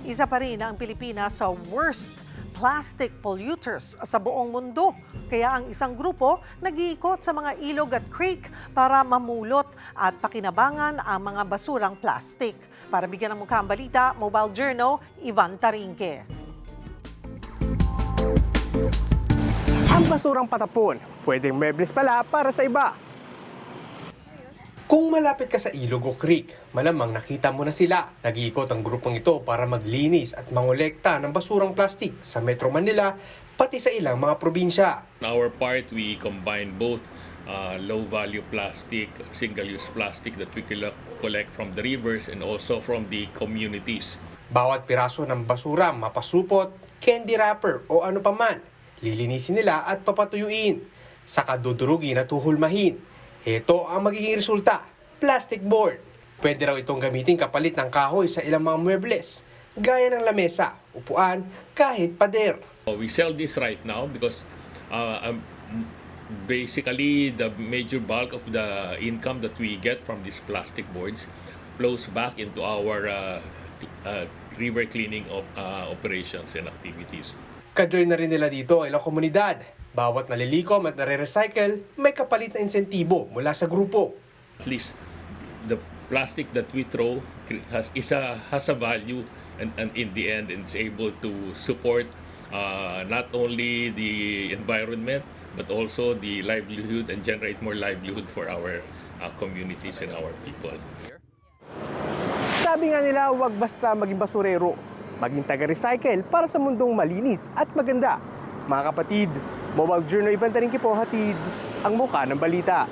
Isa pa rin ang Pilipinas sa worst plastic polluters sa buong mundo. Kaya ang isang grupo nag-iikot sa mga ilog at creek para mamulot at pakinabangan ang mga basurang plastic. Para bigyan ng mukha ang balita, Mobile Journal, Ivan Tarinque. Ang basurang patapon, pwedeng mebles pala para sa iba. Kung malapit ka sa ilog o creek, malamang nakita mo na sila. Nag-iikot ang grupong ito para maglinis at mangolekta ng basurang plastik sa Metro Manila, pati sa ilang mga probinsya. On our part, we combine both low-value plastic, single-use plastic that we collect from the rivers and also from the communities. Bawat piraso ng basura, mapasupot, candy wrapper o ano paman, lilinisin nila at papatuyuin. Saka dudurugin at huhulmahin. Ito ang magiging resulta, plastic board. Pwede raw itong gamitin kapalit ng kahoy sa ilang mga muebles, gaya ng lamesa, upuan, kahit pader. We sell this right now because basically the major bulk of the income that we get from these plastic boards flows back into our river cleaning operations and activities. Kajoy na rin nila dito ang ilang komunidad. Bawat nalilikom at nare-recycle, may kapalit na insentibo mula sa grupo. At least the plastic that we throw has a value and in the end it's able to support not only the environment but also the livelihood and generate more livelihood for our communities and our people. Sabi nga nila, huwag basta maging basurero, maging taga-recycle para sa mundong malinis at maganda. Mga kapatid, Mobile Journal, Ivan Tarinque po, hatid ang mukha ng balita.